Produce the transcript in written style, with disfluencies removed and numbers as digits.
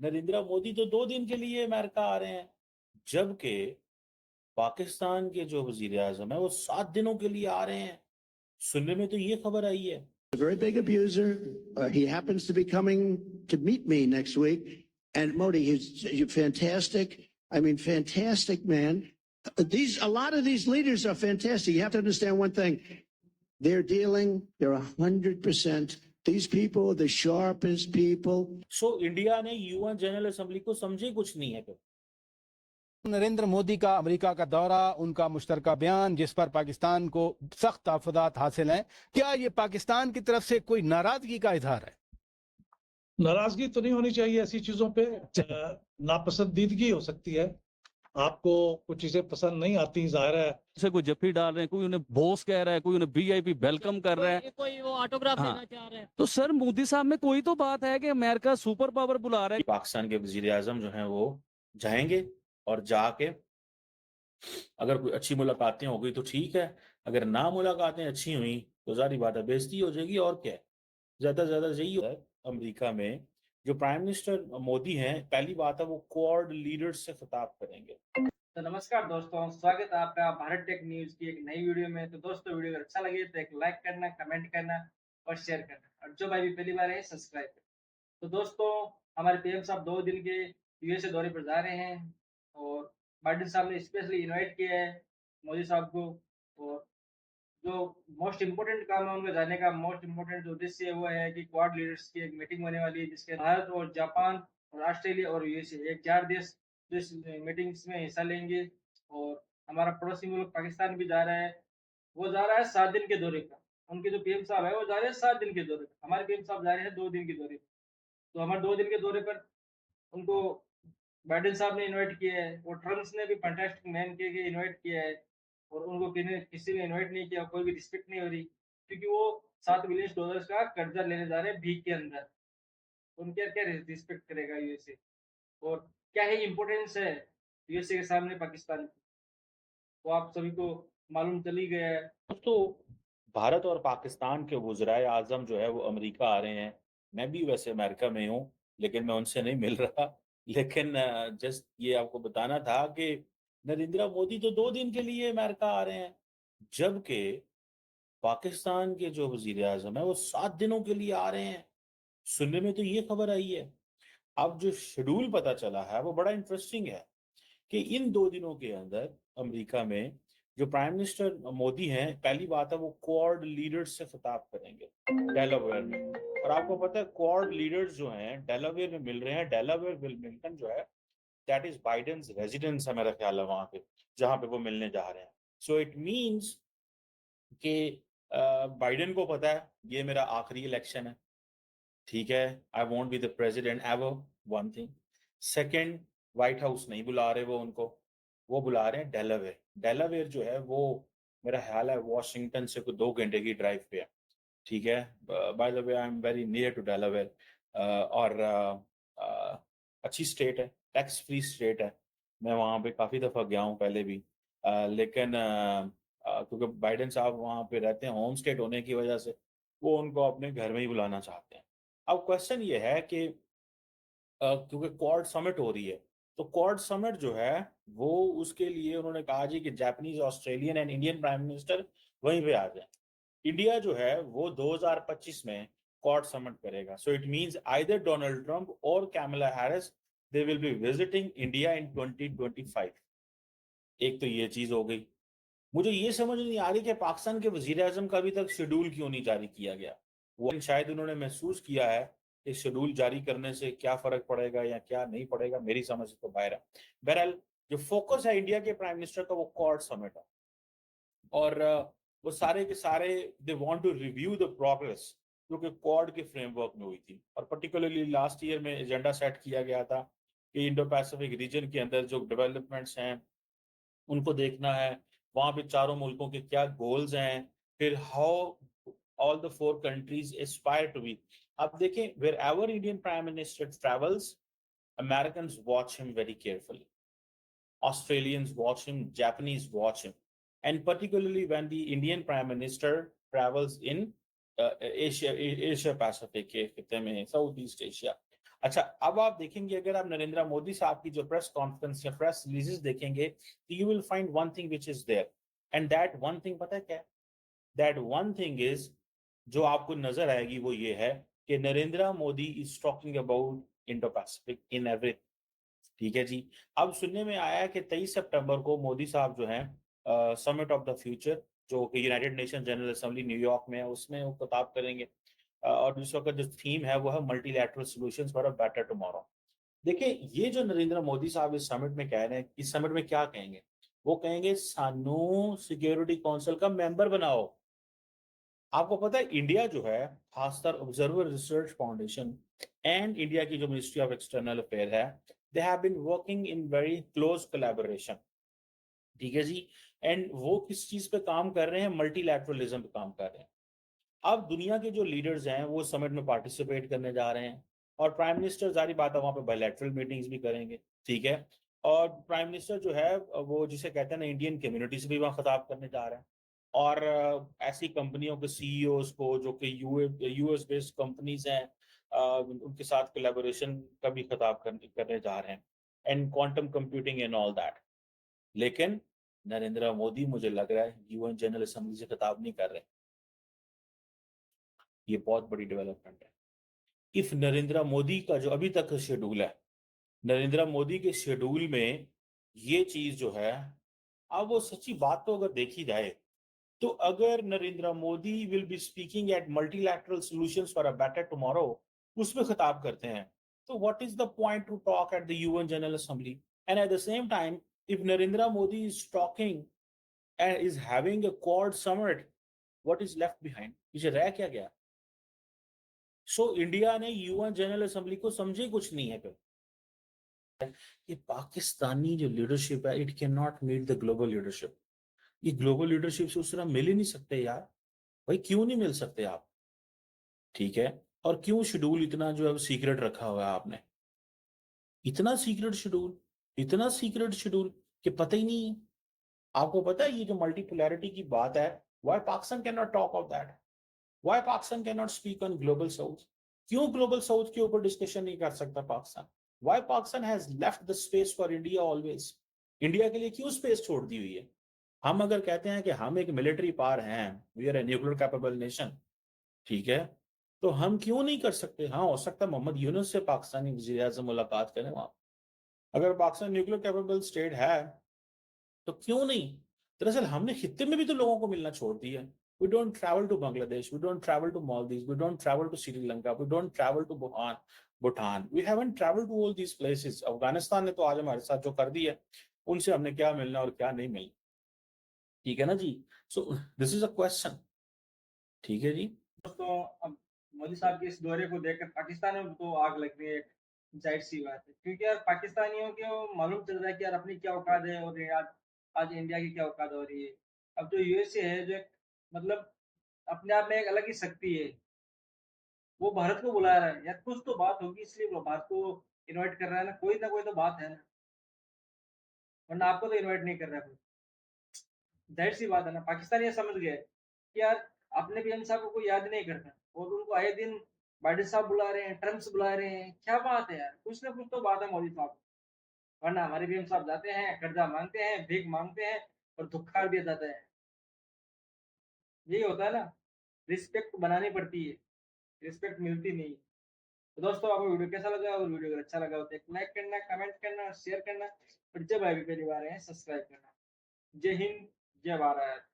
नरेंद्र मोदी तो 2 दिन के लिए अमेरिका आ रहे हैं, जबकि पाकिस्तान के जो वजीर आजम है वो 7 दिनों के लिए आ रहे हैं। सुनने में तो ये खबर आई है। A very big abuser. He happens to be coming to meet me next week. And Modi, he's fantastic. I mean, fantastic man. A lot of these leaders are fantastic. You have to understand one thing. They're 100%. These people are the sharpest people. So India ने UN general assembly को समझे कुछ नहीं है। फिर नरेंद्र मोदी का America का दौरा, उनका मुश्तरका बयान जिस पर पाकिस्तान को सख्त तहफ़्फ़ुज़ात हासिल हैं, क्या ये पाकिस्तान की तरफ से कोई नाराजगी का इजहार है? नाराजगी तो नहीं होनी चाहिए ऐसी चीजों पे। नापसंदीदगी हो सकती है, आपको कुछ चीजें पसंद नहीं आती, जाहिर है से कोई जफ्फी डाल रहे हैं, कोई उन्हें बॉस कह रहा है, कोई उन्हें वीआईपी वेलकम कर रहा है, कोई वो ऑटोग्राफ हाँ। देना चाह रहे हैं। तो सर मोदी साहब में कोई तो बात है कि अमेरिका सुपर पावर बुला रहा है। पाकिस्तान के वजीर आजम जो हैं वो जाएंगे और जाके अगर कोई अच्छी मुलाकातें हो गई तो ठीक है, अगर ना मुलाकातें अच्छी हुई तो जारी बात है बेइज्जती हो जाएगी। और क्या है, ज्यादा से ज्यादा यही होता है। अमेरिका में जो प्राइम मिनिस्टर मोदी हैं, पहली बात है वो क्वाड लीडर्स से खिताब करेंगे। तो नमस्कार दोस्तों, स्वागत है आपका भारत टेक न्यूज की एक नई वीडियो में। तो दोस्तों, वीडियो अगर अच्छा लगे तो एक लाइक करना, कमेंट करना और शेयर करना, और जो भाई भी पहली बार है सब्सक्राइब करना। तो दोस्तों, हमारे पीएम साहब 2 दिन के यूएसए दौरे पर जा रहे हैं और बाइडेन साहब ने स्पेशली इनवाइट किया है मोदी साहब को। और जो मोस्ट इम्पोर्टेंट काम है उनका जाने का, मोस्ट इम्पोर्टेंट जो उद्देश्य है वो है कि क्वाड लीडर्स की एक मीटिंग होने वाली है, जिसके भारत और जापान और ऑस्ट्रेलिया और यूएसए, एक 4 देश जो इस मीटिंग्स में हिस्सा लेंगे। और हमारा पड़ोसी मुल्क पाकिस्तान भी जा रहा है। वो जा रहा है 7 दिन के दौरे पर। उनके जो पीएम साहब है वो जा रहे हैं 7 दिन के दौरे पर। हमारे पीएम साहब जा रहे हैं 2 दिन के दौरे पर। तो हमारे 2 दिन के दौरे पर उनको बाइडेन साहब ने इनवाइट किया है, और ट्रम्प ने भी फैंटास्टिक मैन के इनवाइट किया है। और उनको किसी ने इनवाइट नहीं किया, कोई भी रिस्पेक्ट नहीं हो रही, क्योंकि वो $7 बिलियन का कर्जा लेने जा रहे हैं भीख के अंदर। उनके क्या रिस्पेक्ट करेगा यूएसए, और क्या ही इम्पोर्टेंस है यूएसए के सामने पाकिस्तान की, वो आप सभी को मालूम चली गया है। दोस्तों, भारत और पाकिस्तान के वज़राए आज़म जो है वो अमेरिका आ रहे हैं। मैं भी वैसे अमेरिका में हूँ, लेकिन मैं उनसे नहीं मिल रहा। लेकिन जस्ट ये आपको बताना था कि नरेंद्र मोदी तो 2 दिन के लिए अमेरिका आ रहे हैं, जबकि पाकिस्तान के जो वजीर आजम है वो 7 दिनों के लिए आ रहे हैं। सुनने में तो ये खबर आई है। अब जो शेड्यूल पता चला है वो बड़ा इंटरेस्टिंग है कि इन 2 दिनों के अंदर अमेरिका में जो प्राइम मिनिस्टर मोदी हैं, पहली बात है वो क्वाड लीडर्स से खिताब करेंगे डेलावेयर में। और आपको पता है क्वाड लीडर्स जो हैं डेलावेयर में मिल रहे हैं। डेलावेयर विलमिंगटन जो है दैट इज बाइडेन्स रेजिडेंस है, मेरा ख्याल है वहां पे जहां पे वो मिलने जा रहे हैं। सो इट मीन्स कि बाइडेन को पता है ये मेरा आखिरी इलेक्शन है, ठीक है, I won't be the president ever, one thing. Second, white house नहीं बुला रहे वो उनको, वो बुला रहे हैं डेलावेयर। डेलावेयर जो है वो मेरा ख्याल है वॉशिंगटन से कुछ 2 घंटे की ड्राइव पे है, ठीक है। By the way I am very near to Delaware. और अच्छी स्टेट है, टैक्स फ्री स्टेट है। मैं वहाँ पे काफ़ी दफ़ा गया हूँ पहले भी। लेकिन क्योंकि बाइडेन साहब वहाँ पे रहते हैं, होम स्टेट होने की वजह से वो उनको अपने घर में ही बुलाना चाहते हैं। अब क्वेश्चन ये है कि क्योंकि क्वाड समिट हो रही है, तो क्वाड समिट जो है वो उसके लिए उन्होंने कहा जी कि Japanese, Australian and Indian prime minister वहीं पे आ जाए। इंडिया जो है वो 2025 में क्वाड समिट करेगा। So it means either Donald Trump और Kamala Harris they will be visiting India in 2025। एक तो ये चीज हो गई। मुझे ये समझ नहीं आ रही कि पाकिस्तान के वजीर आजम का अभी तक शेड्यूल क्यों नहीं जारी किया गया। वो शायद उन्होंने महसूस किया है कि शेड्यूल जारी करने से क्या फर्क पड़ेगा या क्या नहीं पड़ेगा, मेरी समझ से तो बाहर है। बहरहाल जो फोकस है इंडिया के प्राइम मिनिस्टर का वो क्वाड समिट है, और वो सारे के सारे they want to review the progress जो कि क्वाड के फ्रेमवर्क में हुई थी। और पर्टिकुलरली लास्ट ईयर में एजेंडा सेट किया गया था कि इंडो पैसिफिक रीजन के अंदर जो डेवलपमेंट्स हैं उनको देखना है, वहां पे चारों मुल्कों के क्या गोल्स हैं, फिर how all the 4 countries aspire to be. अब देखें, wherever Indian prime minister travels, Americans watch him very carefully, Australians watch him, Japanese watch him, and particularly when the Indian Prime Minister travels in Asia Pacific, Southeast Asia. अच्छा, अब आप देखेंगे अगर आप नरेंद्र मोदी साहब की जो प्रेस कॉन्फ्रेंस या प्रेस रिलीजेस देखेंगे, तो you will find one thing which is there, and that one thing पता है क्या है? दैट वन थिंग इज, जो आपको नजर आएगी वो ये है कि Narendra Modi is talking about Indo Pacific in everything. ठीक है जी। अब सुनने में आया है कि 23 सितंबर को मोदी साहब जो हैं समिट ऑफ द फ्यूचर, जो कि United nation general assembly New York में है, उसमें वो खिताब करेंगे। और दूसरा का जो थीम है वो है multilateral solutions for a better tomorrow. देखिए, ये जो नरेंद्र मोदी साहब इस समिट में कह रहे हैं, इस समिट में क्या कहेंगे? वो कहेंगे सानू सिक्योरिटी काउंसिल का मेंबर बनाओ। आपको पता है इंडिया जो है, खासकर Observer Research Foundation and India की जो मिनिस्ट्री ऑफ एक्सटर्नल अफेयर है, they have been working in very close collaboration. ठीक है जी। एंड वो किस चीज पे काम कर रहे हैं? मल्टीलैटरलिज्म पे काम कर रहे हैं। अब दुनिया के जो लीडर्स हैं वो समिट में पार्टिसिपेट करने जा रहे हैं, और प्राइम मिनिस्टर जारी बात है वहां पे बायलैटरल मीटिंग्स भी करेंगे। ठीक है। और प्राइम मिनिस्टर जो है वो जिसे कहते हैं ना, इंडियन कम्युनिटी से भी वहां खिताब करने जा रहे हैं। और ऐसी कंपनियों के सीईओज को जो कि यूएस बेस्ड कंपनीज हैं, उनके साथ कोलैबोरेशन का भी खिताब करने जा रहे हैं, and quantum computing and all that. लेकिन नरेंद्र मोदी मुझे लग रहा है यूएन जनरल असेंबली से खिताब नहीं कर रहे। ये बहुत बड़ी डेवलपमेंट है। इफ नरेंद्र मोदी का जो अभी तक शेड्यूल है, नरेंद्र मोदी के शेड्यूल में ये चीज जो है, अब वो सच्ची बात तो अगर देखी जाए, तो अगर Narendra Modi will be speaking at multilateral solutions for a better tomorrow, उसमें खिताब करते हैं, तो what is the point two talk at the UN general assembly? And at the same time, if Narendra Modi is talking and is having a quad summit, what is left behind? पीछे रह क्या गया? So India ने UN general assembly को समझे कुछ नहीं है फिर। ये पाकिस्तानी जो लीडरशिप है, it can not meet the global leadership. ये ग्लोबल लीडरशिप से उस तरह मिल ही नहीं सकते यार। भाई क्यों नहीं मिल सकते आप? ठीक है। और क्यों शेड्यूल इतना जो है सीक्रेट रखा हुआ है आपने? इतना सीक्रेट शेड्यूल, इतना सीक्रेट शेड्यूल कि पता ही नहीं है। आपको पता है ये जो मल्टीपोलैरिटी की बात है, why Pakistan can not talk of that? Why Pakistan can not speak on global south? क्यों ग्लोबल साउथ के ऊपर डिस्कशन नहीं कर सकता Pakistan? Why Pakistan has left the space for India always? India के लिए क्यों स्पेस छोड़ दी हुई है? हम अगर कहते हैं कि हम एक मिलिट्री पावर हैं, we are a nuclear capable nation, ठीक है, तो हम क्यों नहीं कर सकते? हाँ, हो सकता है मोहम्मद यूनुस से पाकिस्तानी वजीर आज़म मुलाकात करें वहां। अगर पाकिस्तान न्यूक्लियर कैपेबल स्टेट है, तो क्यों नहीं? दरअसल हमने खित्ते में भी तो लोगों को मिलना छोड़ दिया है। We don't travel to Bangladesh, we don't travel to Maldives, we don't travel to Sri Lanka, we don't travel to Bhutan, we haven't travel to all these places. Afghanistan ने तो आज हमारे साथ जो कर दिया, उनसे हमने क्या मिलना और क्या नहीं मिलना। ठीक है ना जी। So this is a question. ठीक है जी। दोस्तों, अब मोदी साहब के इस दौरे को देखकर पाकिस्तान में तो आग लग रही है, जाहिर सी बात है, क्योंकि यार पाकिस्तानियों को मालूम चल रहा है कि यार अपनी क्या औकात है, और आज आज इंडिया की क्या औकात हो रही है। अब जो यूएसए है, जो मतलब अपने आप में एक अलग ही शक्ति है, वो भारत को बुला रहा है, यार कुछ तो बात होगी, इसलिए वो भारत को इनवाइट कर रहा है ना, कोई तो बात है ना, वरना आपको तो इनवाइट नहीं कर रहा है कोई। जाहिर सी बात है ना, पाकिस्तान ये समझ गए कि यार अपने पीएम साहब को कोई याद नहीं करता, और उनको आए दिन बाइडेन साहब बुला रहे हैं, ट्रम्प बुला रहे हैं, क्या बात है यार, कुछ ना कुछ तो बात है मोदी साहब। वरना हमारे पीएम साहब जाते हैं, कर्जा मांगते हैं, भीख मांगते हैं, और धुक्कार दिया जाता है। यही होता है ना, रिस्पेक्ट बनानी पड़ती है, रिस्पेक्ट मिलती नहीं। तो दोस्तों, आपको वीडियो कैसा लगा? और वीडियो अगर अच्छा लगा हो तो एक लाइक करना, कमेंट करना, शेयर करना, और जब आए भी पहली बार है सब्सक्राइब करना। जय हिंद, जय भारत।